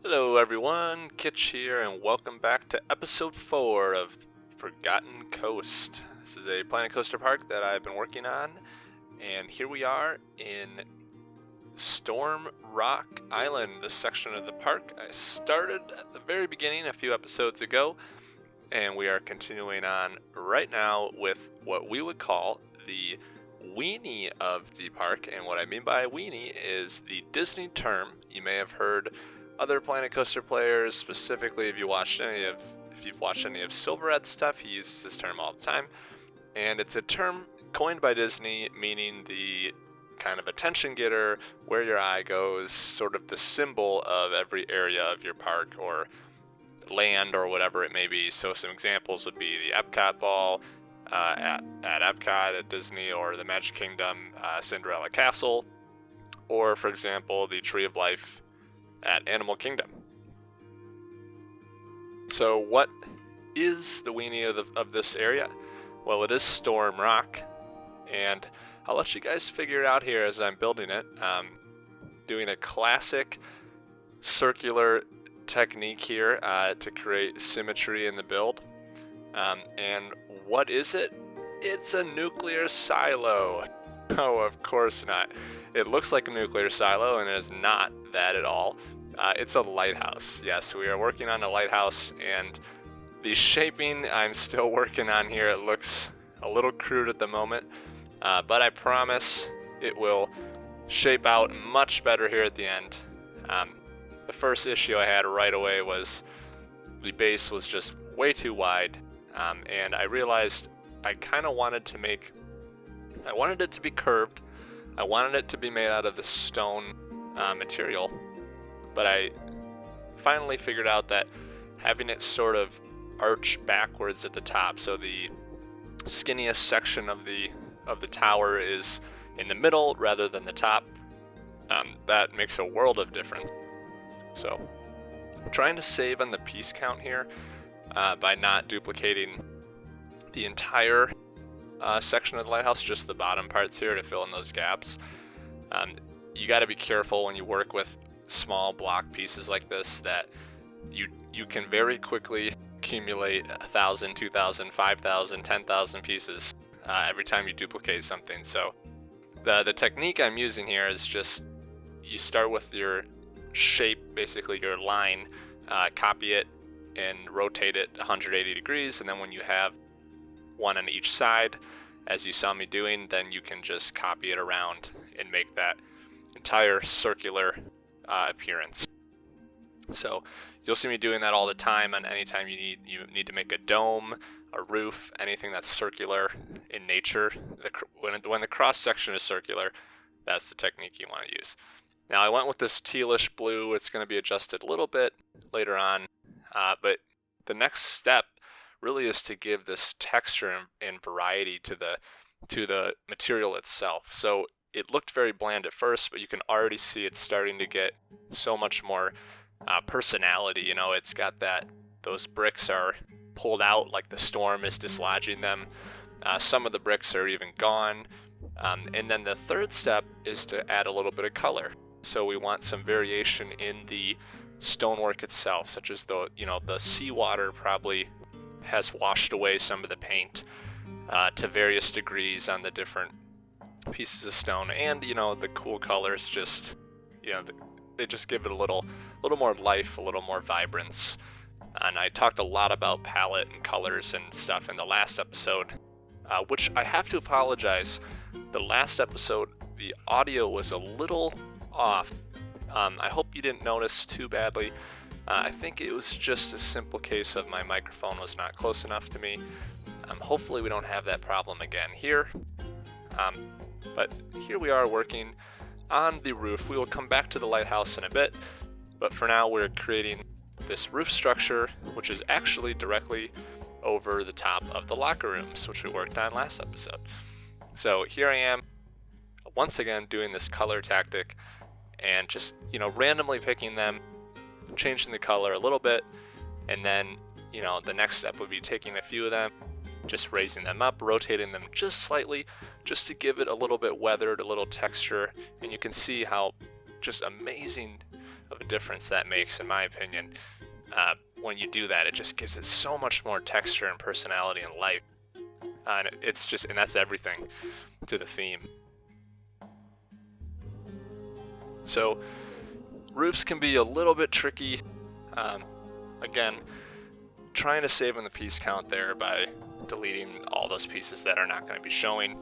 Hello everyone, Kitch here, and welcome back to episode 4 of Forgotten Coast. This is a Planet Coaster park that I've been working on, and here we are in Storm Rock Island, this section of the park. I started at the very beginning a few episodes ago, and we are continuing on right now with what we would call the weenie of the park. And what I mean by weenie is the Disney term. You may have heard other Planet Coaster players, specifically if you've watched any of Silveret's stuff, he uses this term all the time. And it's a term coined by Disney, meaning the kind of attention getter, where your eye goes, sort of the symbol of every area of your park or land or whatever it may be. So some examples would be the Epcot ball at Epcot at Disney, or the Magic Kingdom Cinderella Castle, or for example the Tree of Life at Animal Kingdom. So what is the weenie of this area? Well, it is Storm Rock, and I'll let you guys figure it out here as I'm building it. Doing a classic circular technique here to create symmetry in the build. And what is it? It's a nuclear silo. Oh, of course not. It looks like a nuclear silo, and it is not that at all. It's a lighthouse. Yes, we are working on a lighthouse, and the shaping I'm still working on here. It looks a little crude at the moment, but I promise it will shape out much better here at the end. The first issue I had right away was the base was just way too wide, and I realized I kind of wanted it to be curved. I wanted it to be made out of the stone material, but I finally figured out that having it sort of arch backwards at the top, so the skinniest section of the tower is in the middle rather than the top, that makes a world of difference. So I'm trying to save on the piece count here by not duplicating the entire section of the lighthouse, just the bottom parts here to fill in those gaps. You got to be careful when you work with small block pieces like this that you can very quickly accumulate 1,000, 2,000, 5,000, 10,000 pieces every time you duplicate something. So the technique I'm using here is just you start with your shape, basically your line, copy it and rotate it 180 degrees, and then when you have one on each side, as you saw me doing, then you can just copy it around and make that entire circular appearance. So you'll see me doing that all the time, and anytime you need to make a dome, a roof, anything that's circular in nature. When the cross section is circular, that's the technique you want to use. Now I went with this tealish blue. It's going to be adjusted a little bit later on, but the next step really is to give this texture and variety to the material itself. So it looked very bland at first, but you can already see it's starting to get so much more personality. You know, it's got those bricks are pulled out like the storm is dislodging them. Some of the bricks are even gone. And then the third step is to add a little bit of color. So we want some variation in the stonework itself, such as the seawater probably has washed away some of the paint to various degrees on the different pieces of stone, and the cool colors just they just give it a little more life, a little more vibrance. And I talked a lot about palette and colors and stuff in the last episode, which I have to apologize. The last episode, the audio was a little off. I hope you didn't notice too badly. I think it was just a simple case of my microphone was not close enough to me. Hopefully we don't have that problem again here. But here we are working on the roof. We will come back to the lighthouse in a bit, but for now we're creating this roof structure, which is actually directly over the top of the locker rooms, which we worked on last episode. So here I am, once again doing this color tactic and just randomly picking them, changing the color a little bit, and then the next step would be taking a few of them, just raising them up, rotating them just slightly, just to give it a little bit weathered, a little texture, and you can see how just amazing of a difference that makes, in my opinion. When you do that, it just gives it so much more texture and personality and life. And and that's everything to the theme. So roofs can be a little bit tricky. Again, trying to save on the piece count there by deleting all those pieces that are not going to be showing.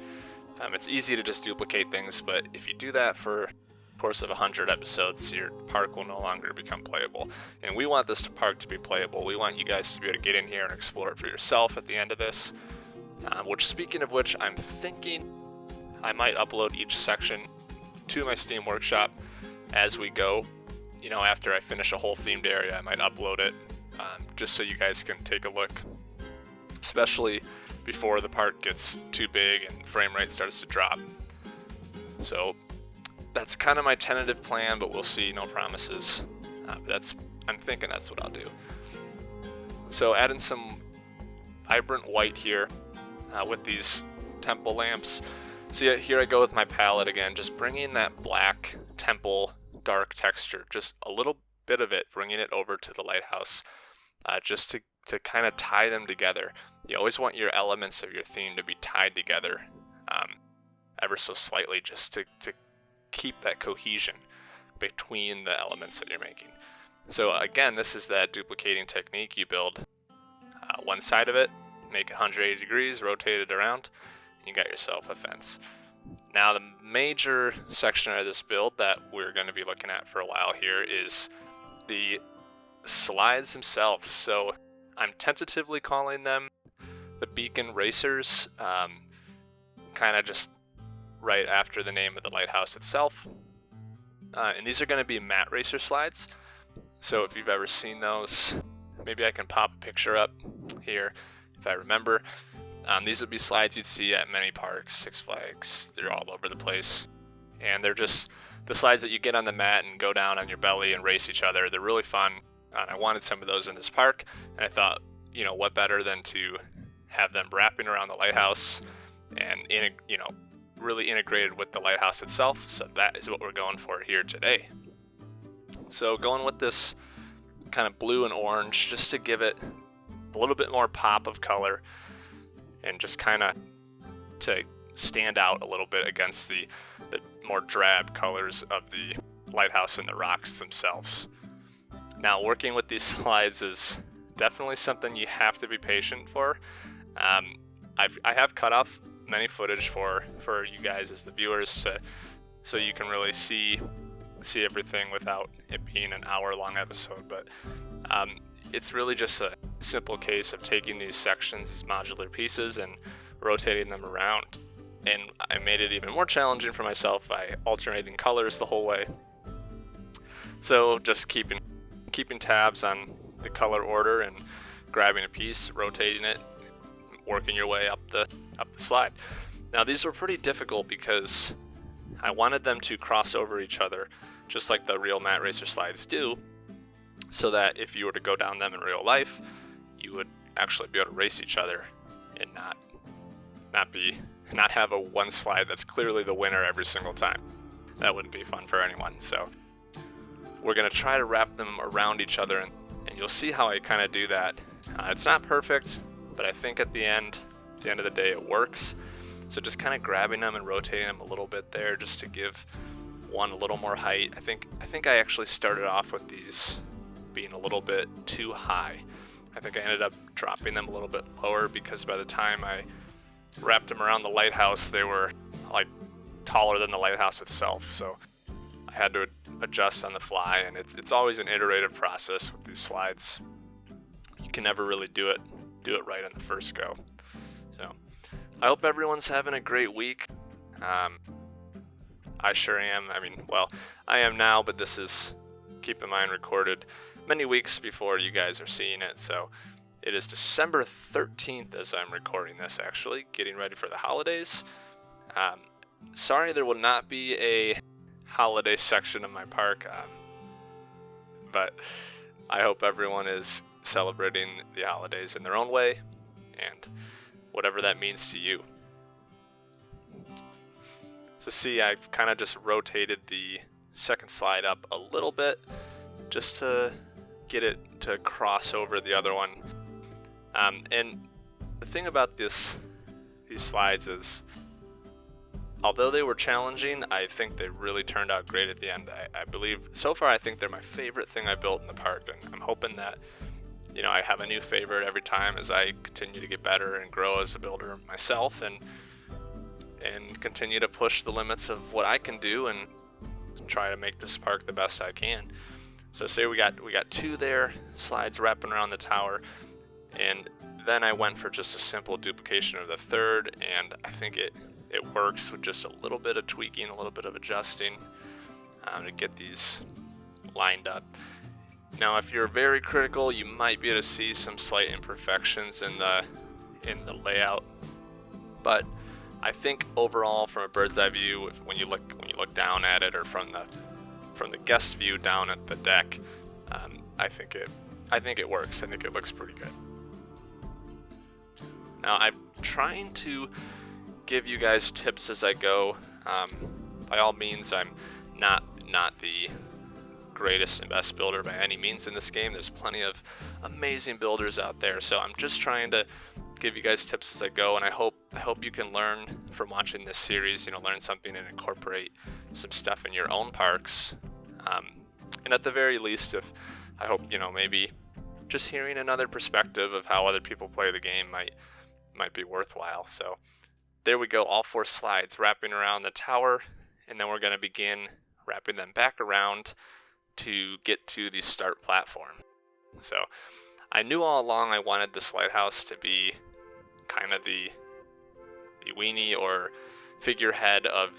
It's easy to just duplicate things, but if you do that for the course of 100 episodes, your park will no longer become playable. And we want this park to be playable. We want you guys to be able to get in here and explore it for yourself at the end of this. Which, speaking of which, I'm thinking I might upload each section to my Steam Workshop as we go. You know, after I finish a whole themed area, I might upload it just so you guys can take a look, especially before the park gets too big and frame rate starts to drop. So that's kind of my tentative plan, but we'll see, no promises. I'm thinking that's what I'll do. So adding some vibrant white here with these temple lamps. See, here I go with my palette again, just bringing that black temple dark texture, just a little bit of it, bringing it over to the lighthouse, just to kind of tie them together. You always want your elements of your theme to be tied together ever so slightly, just to keep that cohesion between the elements that you're making. So again, this is that duplicating technique. You build one side of it, make it 180 degrees, rotate it around, and you got yourself a fence. Now the major section of this build that we're going to be looking at for a while here is the slides themselves. So I'm tentatively calling them the Beacon Racers, kind of just right after the name of the lighthouse itself. And these are going to be matte racer slides. So if you've ever seen those, maybe I can pop a picture up here if I remember. These would be slides you'd see at many parks, Six Flags, they're all over the place. And they're just the slides that you get on the mat and go down on your belly and race each other. They're really fun. And I wanted some of those in this park, and I thought, you know, what better than to have them wrapping around the lighthouse and really integrated with the lighthouse itself. So that is what we're going for here today. So going with this kind of blue and orange, just to give it a little bit more pop of color, and just kind of to stand out a little bit against the more drab colors of the lighthouse and the rocks themselves. Now, working with these slides is definitely something you have to be patient for. I have cut off many footage for you guys as the viewers so you can really see everything without it being an hour-long episode. But it's really just a simple case of taking these sections, these modular pieces, and rotating them around. And I made it even more challenging for myself by alternating colors the whole way. So just keeping tabs on the color order and grabbing a piece, rotating it, working your way up the slide. Now these were pretty difficult because I wanted them to cross over each other, just like the real matte racer slides do, so that if you were to go down them in real life, you would actually be able to race each other and not have a one slide that's clearly the winner every single time. That wouldn't be fun for anyone. So we're going to try to wrap them around each other, and you'll see how I kind of do that. It's not perfect, but I think at the end of the day, it works. So just kind of grabbing them and rotating them a little bit there, just to give one a little more height. I think I actually started off with these being a little bit too high. I think I ended up dropping them a little bit lower, because by the time I wrapped them around the lighthouse, they were like taller than the lighthouse itself. So I had to adjust on the fly, and it's always an iterative process with these slides. You can never really do it right on the first go. So I hope everyone's having a great week. I sure am. I am now, but this is, keep in mind, recorded many weeks before you guys are seeing it. So it is December 13th as I'm recording this, actually, getting ready for the holidays. Sorry there will not be a holiday section of my park, but I hope everyone is celebrating the holidays in their own way, and whatever that means to you. So see, I've kind of just rotated the second slide up a little bit, just to get it to cross over the other one. And the thing about these slides is, although they were challenging, I think they really turned out great at the end. I believe, so far, I think they're my favorite thing I built in the park, and I'm hoping that, you know, I have a new favorite every time as I continue to get better and grow as a builder myself, and continue to push the limits of what I can do and try to make this park the best I can. So say we got two there, slides wrapping around the tower, and then I went for just a simple duplication of the third, and I think it works with just a little bit of tweaking, a little bit of adjusting to get these lined up. Now, if you're very critical, you might be able to see some slight imperfections in the layout, but I think overall, from a bird's eye view, when you look down at it, or from the guest view down at the deck, I think it works. I think it looks pretty good. Now, I'm trying to give you guys tips as I go. By all means, I'm not the greatest and best builder by any means in this game. There's plenty of amazing builders out there, so I'm just trying to give you guys tips as I go, and I hope you can learn from watching this series, learn something and incorporate some stuff in your own parks. And at the very least, I hope maybe just hearing another perspective of how other people play the game might be worthwhile. So there we go, all 4 slides wrapping around the tower, and then we're going to begin wrapping them back around to get to the start platform. So I knew all along I wanted this lighthouse to be kind of the weenie or figurehead of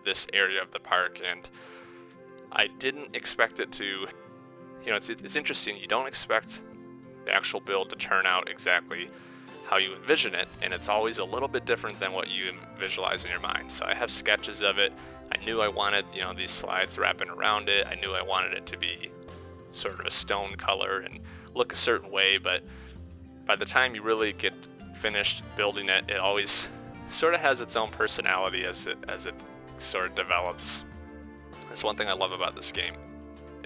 this area of the park, and I didn't expect it to, it's interesting, you don't expect the actual build to turn out exactly how you envision it, and it's always a little bit different than what you visualize in your mind. So I have sketches of it. I knew I wanted, these slides wrapping around it. I knew I wanted it to be sort of a stone color and look a certain way, but by the time you really get finished building it, it always sort of has its own personality as it sort of develops. That's one thing I love about this game,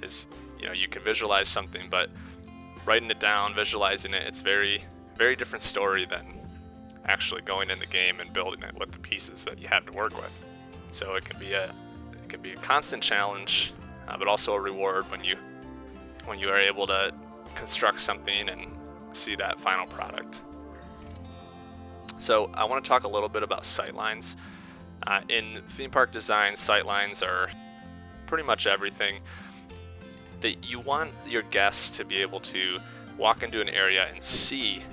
is you can visualize something, but writing it down, visualizing it, it's very, very different story than actually going in the game and building it with the pieces that you have to work with. So it can be a constant challenge, but also a reward when you are able to construct something and see that final product. So I want to talk a little bit about sightlines. In theme park design, sightlines are pretty much everything. That you want your guests to be able to walk into an area and see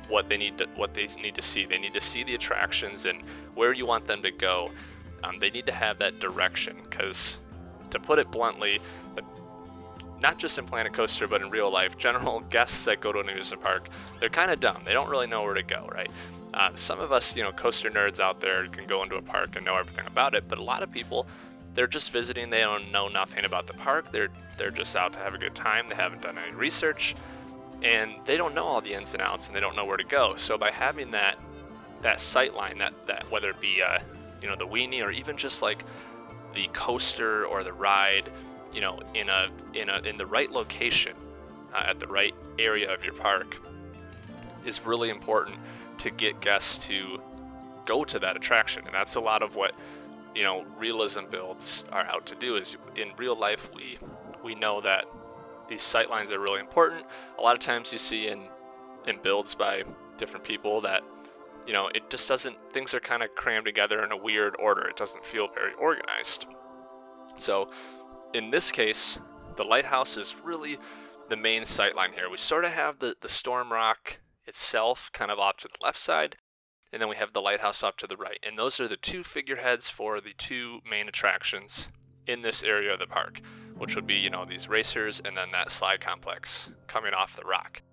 what they need to see. They need to see the attractions and where you want them to go. They need to have that direction, because, to put it bluntly, not just in Planet Coaster, but in real life, general guests that go to an amusement park, they're kind of dumb. They don't really know where to go, right? Some of us, coaster nerds out there can go into a park and know everything about it, but a lot of people, they're just visiting. They don't know nothing about the park. They're just out to have a good time. They haven't done any research, and they don't know all the ins and outs, and they don't know where to go. So by having that sight line, that whether it be the weenie, or even just like the coaster or the ride, in the right location, at the right area of your park, is really important to get guests to go to that attraction. And that's a lot of what realism builds are out to do. Is in real life, we know that these sight lines are really important. A lot of times you see in builds by different people that it just doesn't, things are kind of crammed together in a weird order. It doesn't feel very organized. So in this case, the lighthouse is really the main sightline here. We sort of have the Storm Rock itself kind of off to the left side, and then we have the lighthouse off to the right. And those are the 2 figureheads for the 2 main attractions in this area of the park, which would be, these racers and then that slide complex coming off the rock.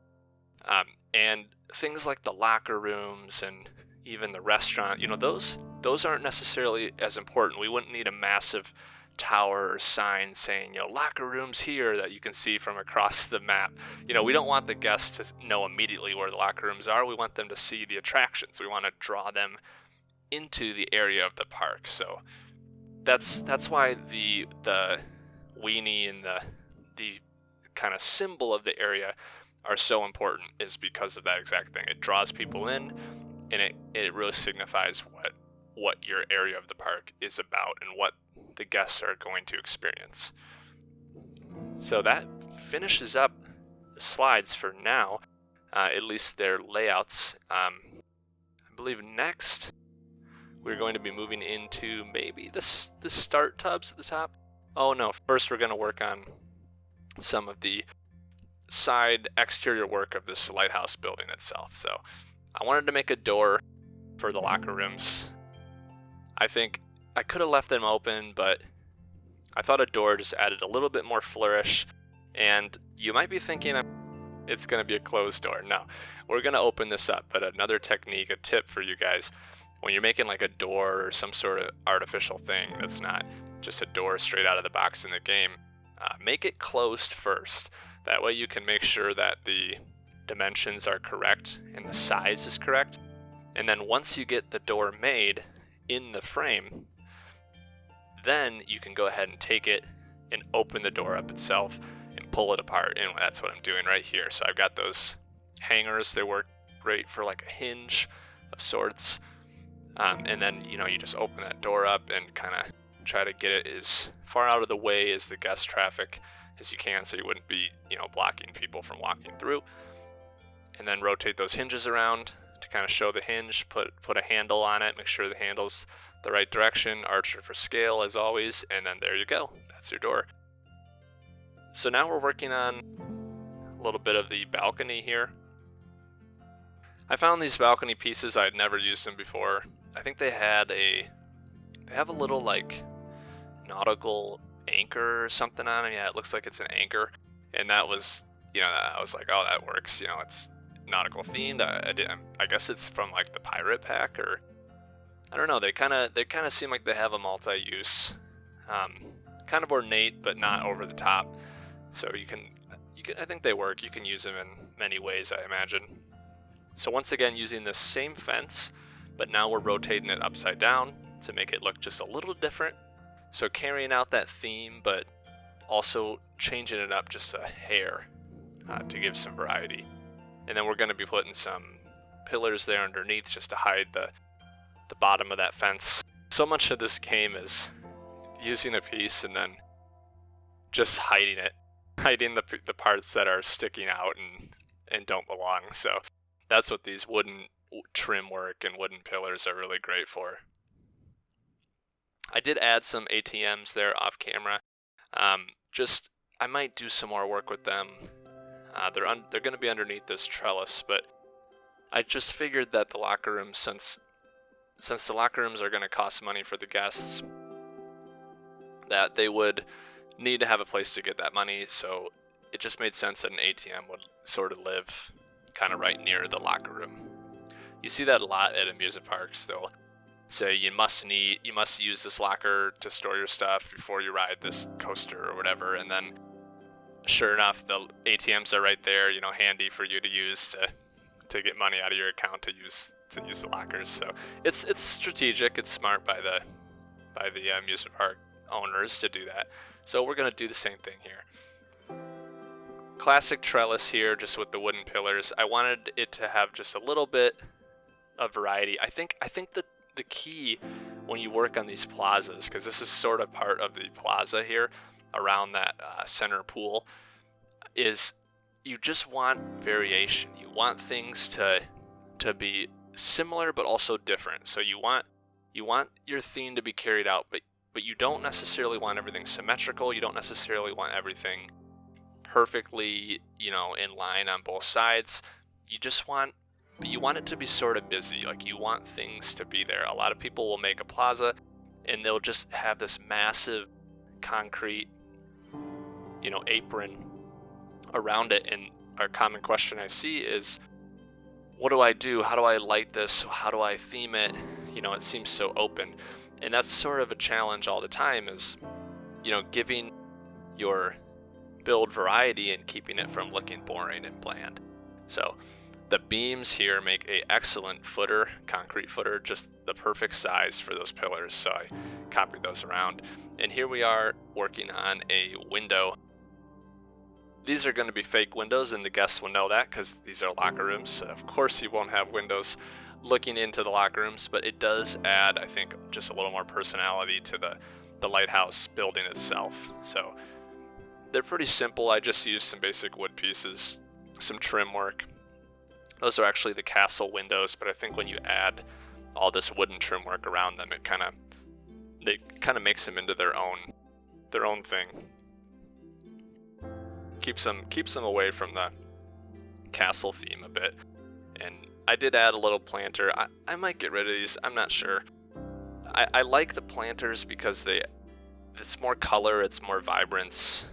And things like the locker rooms and even the restaurant, those aren't necessarily as important. We wouldn't need a massive tower or sign saying, locker rooms here, that you can see from across the map. We don't want the guests to know immediately where the locker rooms are. We want them to see the attractions. We want to draw them into the area of the park. So that's why the weenie and the kind of symbol of the area are so important is because of that exact thing. It draws people in, and it really signifies what your area of the park is about and what the guests are going to experience. So that finishes up the slides for now, at least their layouts. I believe next we're going to be moving into maybe the start tubs at the top. Oh no, first we're going to work on some of the side exterior work of this lighthouse building itself. So I wanted to make a door for the locker rooms. I think I could have left them open, but I thought a door just added a little bit more flourish. And you might be thinking it's going to be a closed door. No, we're going to open this up. But another technique, a tip for you guys, when you're making like a door or some sort of artificial thing that's not just a door straight out of the box in the game, make it closed first. That way you can make sure that the dimensions are correct and the size is correct. And then once you get the door made in the frame, then you can go ahead and take it and open the door up itself and pull it apart. And that's what I'm doing right here. So I've got those hangers. They work great for like a hinge of sorts. And then, you just open that door up and kind of try to get it as far out of the way as the guest traffic as you can, so you wouldn't be, blocking people from walking through. And then rotate those hinges around to kind of show the hinge, put a handle on it, make sure the handle's the right direction, archer for scale as always, and then there you go. That's your door. So now we're working on a little bit of the balcony here. I found these balcony pieces. I had never used them before. I think they have a little like nautical anchor or something on it. Yeah, it looks like it's an anchor. And that was, I was like, oh, that works. It's nautical themed. I guess it's from like the pirate pack, or I don't know. They kind of seem like they have a multi-use, kind of ornate, but not over the top. So you can, I think they work. You can use them in many ways, I imagine. So once again, using the same fence, but now we're rotating it upside down to make it look just a little different. So carrying out that theme, but also changing it up just a hair to give some variety. And then we're going to be putting some pillars there underneath just to hide the bottom of that fence. So much of this game is using a piece and then just hiding it, hiding the parts that are sticking out and don't belong. So that's what these wooden trim work and wooden pillars are really great for. I did add some ATMs there off camera. I might do some more work with them. They're going to be underneath this trellis, but I just figured that the locker rooms, since the locker rooms are going to cost money for the guests, that they would need to have a place to get that money. So it just made sense that an ATM would sort of live kind of right near the locker room. You see that a lot at amusement parks. They'll say you must use this locker to store your stuff before you ride this coaster or whatever, and then sure enough the ATMs are right there, handy for you to use to get money out of your account to use the lockers. So it's strategic, it's smart by the amusement park owners to do that. So we're going to do the same thing here. Classic trellis here, just with the wooden pillars. I wanted it to have just a little bit of variety. I think the key when you work on these plazas, because this is sort of part of the plaza here around that center pool, is you just want variation. You want things to be similar but also different. So you want your theme to be carried out, but you don't necessarily want everything symmetrical. You don't necessarily want everything perfectly, in line on both sides. You want it to be sort of busy. Like, you want things to be there. A lot of people will make a plaza and they'll just have this massive concrete, apron around it. And a common question I see is, what do I do? How do I light this? How do I theme it? It seems so open. And that's sort of a challenge all the time, is, giving your build variety and keeping it from looking boring and bland. So the beams here make a excellent footer, concrete footer, just the perfect size for those pillars. So I copied those around. And here we are working on a window These are going to be fake windows, and the guests will know that because these are locker rooms. So of course you won't have windows looking into the locker rooms, but it does add, I think, just a little more personality to the lighthouse building itself. So they're pretty simple. I just used some basic wood pieces, some trim work. Those are actually the castle windows, but I think when you add all this wooden trim work around them, it kind of makes them into their own thing. Keeps them away from the castle theme a bit. And I did add a little planter. I might get rid of these. I'm not sure. I like the planters because it's more color, it's more vibrance,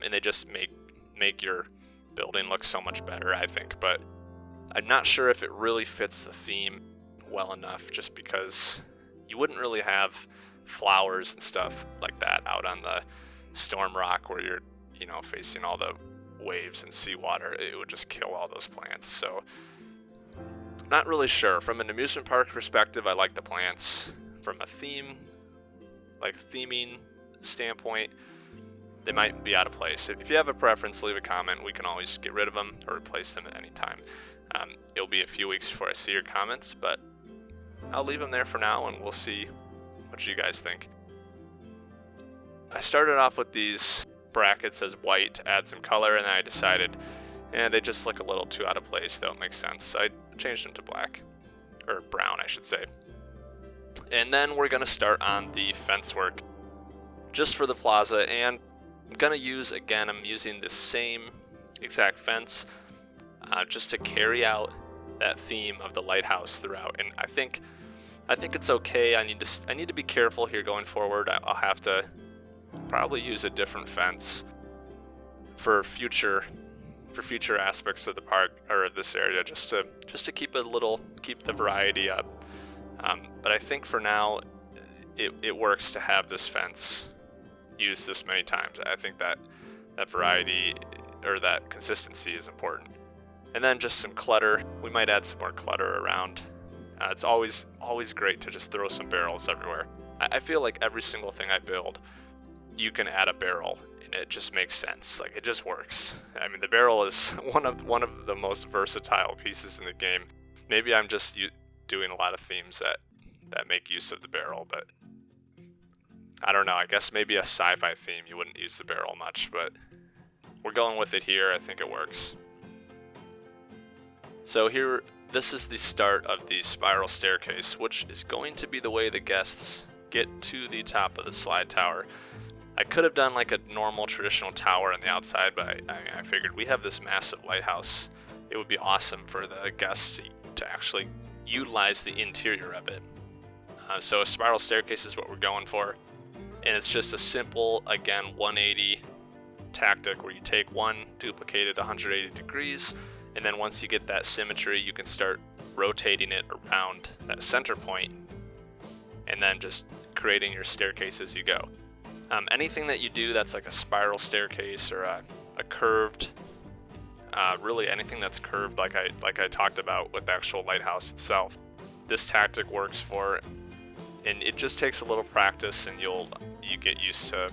and they just make your building look so much better, I think. But I'm not sure if it really fits the theme well enough, just because you wouldn't really have flowers and stuff like that out on the storm rock where you're, facing all the waves and seawater. It would just kill all those plants. So not really sure. From an amusement park perspective, I like the plants. From a theming standpoint, they might be out of place. If you have a preference, leave a comment. We can always get rid of them or replace them at any time. It'll be a few weeks before I see your comments, but I'll leave them there for now, and we'll see what you guys think. I started off with these brackets as white to add some color, and then I decided, they just look a little too out of place. They don't make sense. So I changed them to black, or brown, I should say. And then we're going to start on the fence work just for the plaza, and I'm using the same exact fence just to carry out that theme of the lighthouse throughout. And I think it's okay. I need to be careful here going forward. I'll have to probably use a different fence for future aspects of the park or this area, just to keep the variety up. But I think for now it works to have this fence used this many times. I think that variety or that consistency is important. And then just some clutter. We might add some more clutter around. It's always great to just throw some barrels everywhere. I feel like every single thing I build, you can add a barrel and it just makes sense. Like, it just works. I mean, the barrel is one of the most versatile pieces in the game. Maybe I'm just doing a lot of themes that make use of the barrel, but I don't know. I guess maybe a sci-fi theme you wouldn't use the barrel much, but we're going with it here. I think it works. So here, this is the start of the spiral staircase, which is going to be the way the guests get to the top of the slide tower. I could have done like a normal traditional tower on the outside, but I figured we have this massive lighthouse. It would be awesome for the guests to actually utilize the interior of it. So a spiral staircase is what we're going for. And it's just a simple, again, 180 tactic where you take one, duplicate it 180 degrees, and then once you get that symmetry, you can start rotating it around that center point, and then just creating your staircase as you go. Anything that you do that's like a spiral staircase or a curved, really anything that's curved, like I talked about with the actual lighthouse itself, this tactic works for. And it just takes a little practice, and you get used to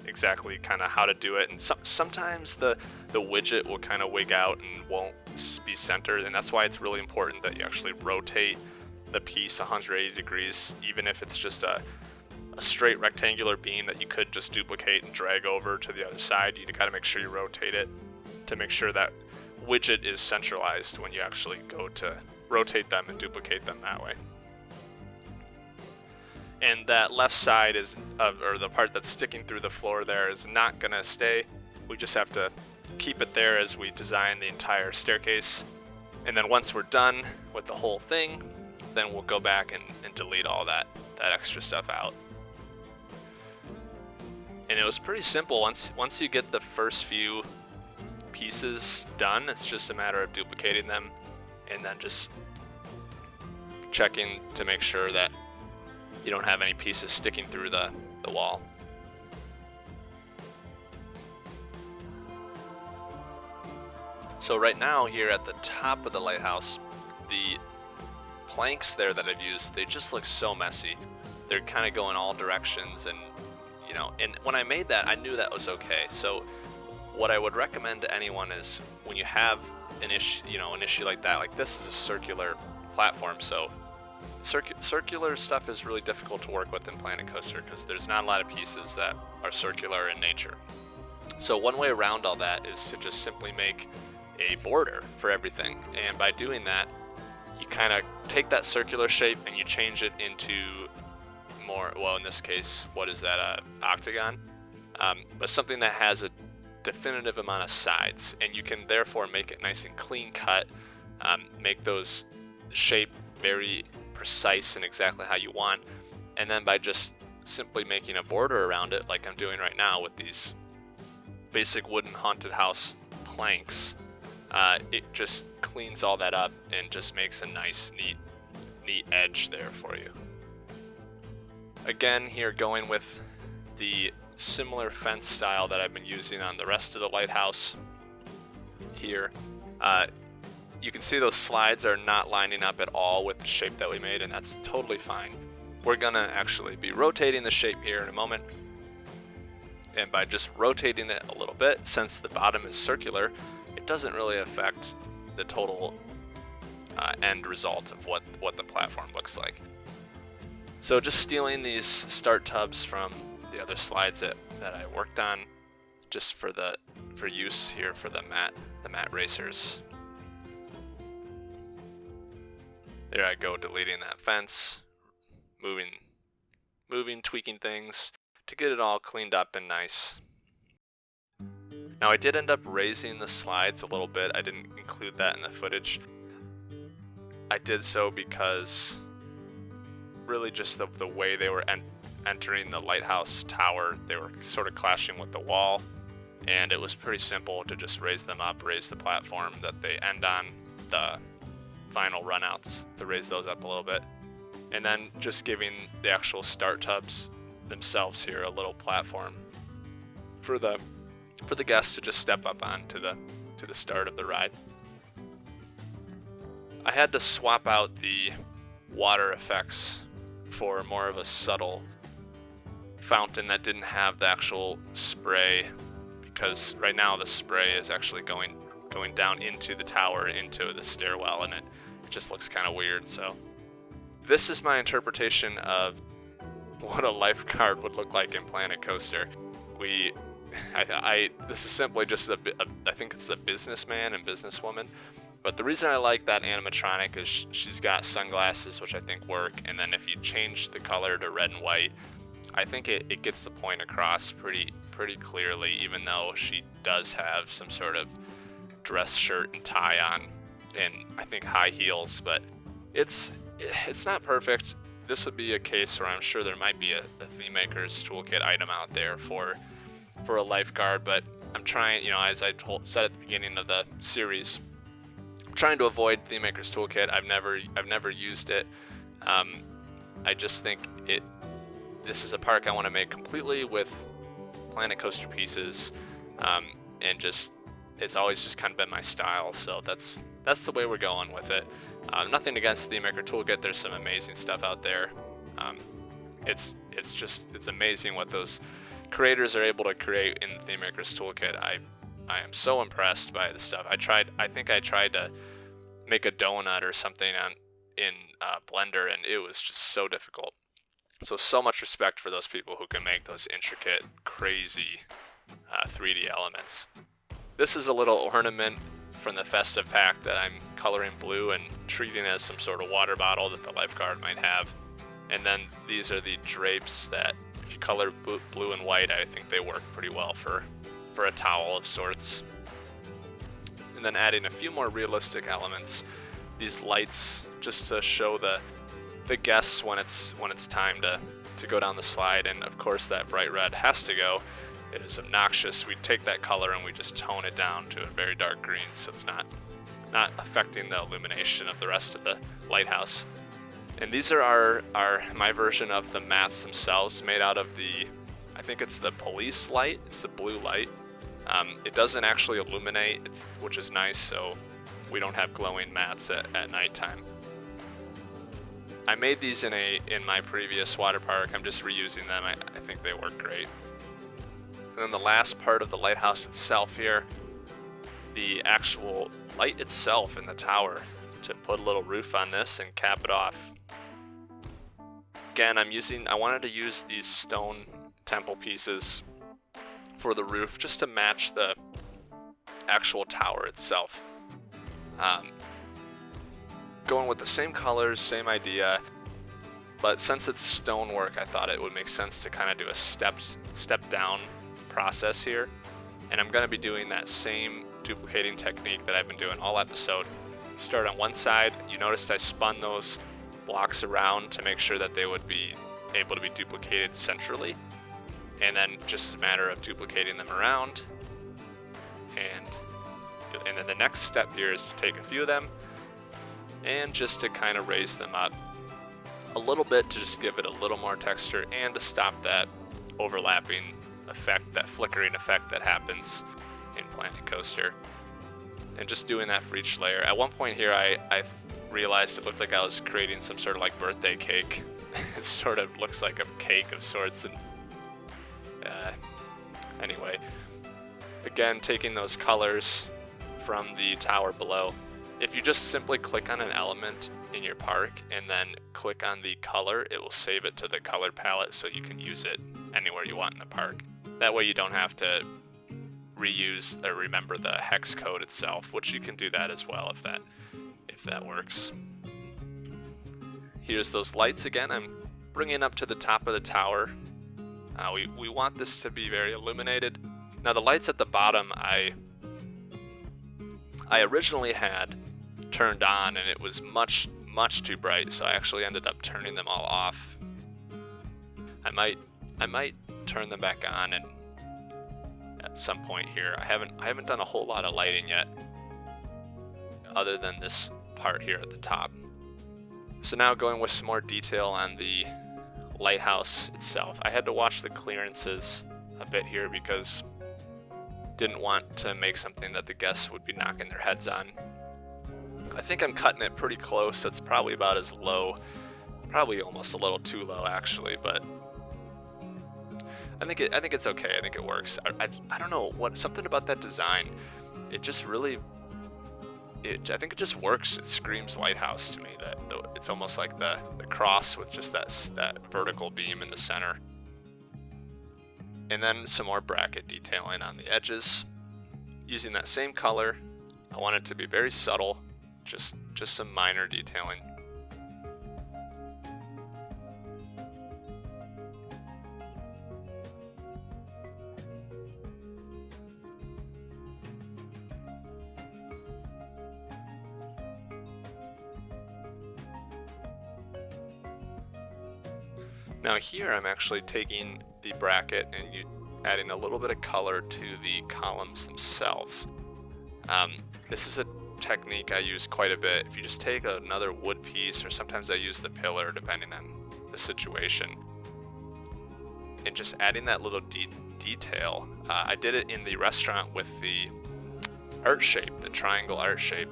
exactly kind of how to do it. And sometimes the widget will kind of wig out and won't be centered, and that's why it's really important that you actually rotate the piece 180 degrees, even if it's just a straight rectangular beam that you could just duplicate and drag over to the other side. You gotta make sure you rotate it to make sure that widget is centralized when you actually go to rotate them and duplicate them that way. And that left side or the part that's sticking through the floor there is not gonna stay. We just have to keep it there as we design the entire staircase. And then once we're done with the whole thing, then we'll go back and delete all that extra stuff out. And it was pretty simple. Once you get the first few pieces done, it's just a matter of duplicating them and then just checking to make sure that you don't have any pieces sticking through the wall. So right now here at the top of the lighthouse, the planks there that I've used, they just look so messy. They're kind of going all directions, and when I made that, I knew that was okay. So what I would recommend to anyone is when you have an issue like that, like this is a circular platform, so circular stuff is really difficult to work with in Planet Coaster because there's not a lot of pieces that are circular in nature. So one way around all that is to just simply make a border for everything, and by doing that, you kind of take that circular shape and you change it into more, well, in this case, what is that, octagon? But something that has a definitive amount of sides, and you can therefore make it nice and clean cut, make those shape very precise and exactly how you want, and then by just simply making a border around it like I'm doing right now with these basic wooden haunted house planks, it just cleans all that up and just makes a nice neat edge there for you. Again, here going with the similar fence style that I've been using on the rest of the lighthouse here. You can see those slides are not lining up at all with the shape that we made, and that's totally fine. We're gonna actually be rotating the shape here in a moment, and by just rotating it a little bit, since the bottom is circular, it doesn't really affect the total end result of what the platform looks like. So just stealing these start tubs from the other slides that I worked on, just for use here for the mat racers. There I go, deleting that fence, moving, tweaking things to get it all cleaned up and nice. Now I did end up raising the slides a little bit. I didn't include that in the footage. I did so because really just the way they were entering the lighthouse tower, they were sort of clashing with the wall, and it was pretty simple to just raise them up, raise the platform that they end on, the final runouts, to raise those up a little bit, and then just giving the actual start tubs themselves here a little platform for the guests to just step up on to the start of the ride. I had to swap out the water effects for more of a subtle fountain that didn't have the actual spray, because right now the spray is actually going down into the tower, into the stairwell, and it just looks kind of weird. So this is my interpretation of what a lifeguard would look like in Planet Coaster. This is simply just I think it's a businessman and businesswoman. But the reason I like that animatronic is she's got sunglasses, which I think work, and then if you change the color to red and white, I think it gets the point across pretty clearly, even though she does have some sort of dress shirt and tie on, and I think high heels, but it's not perfect. This would be a case where I'm sure there might be a theme maker's toolkit item out there for a lifeguard, but I'm trying, as I said at the beginning of the series, I'm trying to avoid theme maker's toolkit. I've never used it. I just think this is a park I want to make completely with Planet Coaster pieces, and it's always just kind of been my style, so that's the way we're going with it. Nothing against the theme maker toolkit. There's some amazing stuff out there. It's amazing what those creators are able to create in the theme maker's toolkit. I am so impressed by the stuff. I think I tried to make a donut or something in Blender, and it was just so difficult. So much respect for those people who can make those intricate, crazy 3D elements. This is a little ornament from the festive pack that I'm coloring blue and treating as some sort of water bottle that the lifeguard might have. And then these are the drapes that, if you color blue and white, I think they work pretty well for a towel of sorts. And then adding a few more realistic elements, these lights, just to show the guests when it's time to go down the slide. And of course that bright red has to go. It is obnoxious. We take that color and we just tone it down to a very dark green, so it's not affecting the illumination of the rest of the lighthouse. And these are my version of the mats themselves, made out of I think it's the police light. It's the blue light. It doesn't actually illuminate, which is nice, so we don't have glowing mats at nighttime. I made these in my previous water park. I'm just reusing them. I think they work great. And then the last part of the lighthouse itself here, the actual light itself in the tower, to put a little roof on this and cap it off. Again, I wanted to use these stone temple pieces for the roof just to match the actual tower itself. Going with the same colors, same idea, but since it's stonework, I thought it would make sense to kind of do a step down process here. And I'm going to be doing that same duplicating technique that I've been doing all episode. Start on one side. You noticed I spun those blocks around to make sure that they would be able to be duplicated centrally. And then just a matter of duplicating them around. And then the next step here is to take a few of them and just to kind of raise them up a little bit to just give it a little more texture and to stop that overlapping effect, that flickering effect that happens in Planet Coaster. And just doing that for each layer. At one point here, I realized it looked like I was creating some sort of like birthday cake. It sort of looks like a cake of sorts. And anyway, again, taking those colors from the tower below. If you just simply click on an element in your park and then click on the color, it will save it to the color palette so you can use it anywhere you want in the park. That way you don't have to reuse or remember the hex code itself, which you can do that as well if that works. Here's those lights again. I'm bringing up to the top of the tower. We want this to be very illuminated. Now the lights at the bottom I originally had turned on and it was much too bright, so I actually ended up turning them all off. I might turn them back on and at some point here. I haven't done a whole lot of lighting yet other than this part here at the top. So now going with some more detail on the lighthouse itself. I had to watch the clearances a bit here because didn't want to make something that the guests would be knocking their heads on. I think I'm cutting it pretty close. That's probably about as low, probably almost a little too low actually, but I think it's okay. I think it works. I don't know something about that design. It just really, I think it just works. It screams lighthouse to me. That it's almost like the cross with just that vertical beam in the center. And then some more bracket detailing on the edges. Using that same color, I want it to be very subtle, just some minor detailing. Now here I'm actually taking the bracket and adding a little bit of color to the columns themselves. This is a technique I use quite a bit. If you just take another wood piece, or sometimes I use the pillar depending on the situation, and just adding that little detail. I did it in the restaurant with the art shape, the triangle art shape.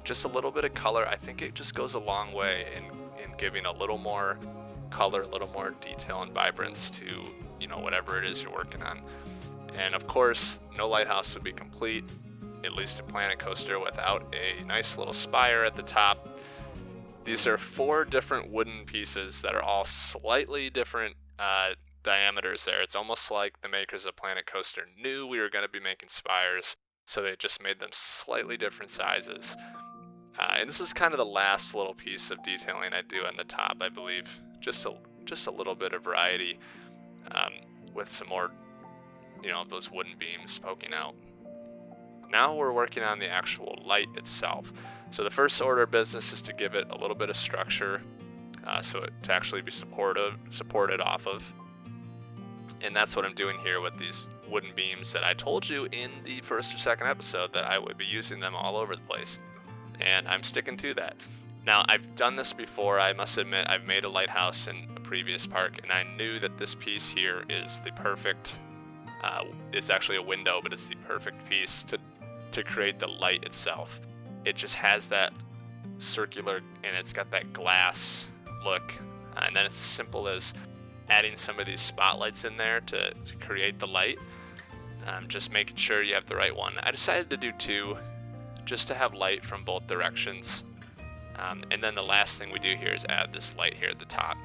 Just a little bit of color, I think it just goes a long way in giving a little more color, a little more detail and vibrance to whatever it is you're working on. And of course, no lighthouse would be complete, at least a Planet Coaster, without a nice little spire at the top. These are 4 different wooden pieces that are all slightly different diameters there. It's almost like the makers of Planet Coaster knew we were going to be making spires, so they just made them slightly different sizes. And this is kind of the last little piece of detailing I do on the top, I believe. Just a little bit of variety with some more, those wooden beams poking out. Now we're working on the actual light itself. So the first order of business is to give it a little bit of structure, so it to actually be supported off of. And that's what I'm doing here with these wooden beams that I told you in the first or second episode that I would be using them all over the place. And I'm sticking to that. Now, I've done this before. I must admit, I've made a lighthouse in a previous park, and I knew that this piece here is the perfect, it's actually a window, but it's the perfect piece to create the light itself. It just has that circular, and it's got that glass look, and then it's as simple as adding some of these spotlights in there to create the light. just making sure you have the right one. I decided to do 2 just to have light from both directions. And then the last thing we do here is add this light here at the top.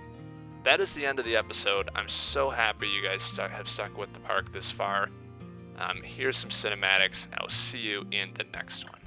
That is the end of the episode. I'm so happy you guys have stuck with the park this far. Here's some cinematics. I'll see you in the next one.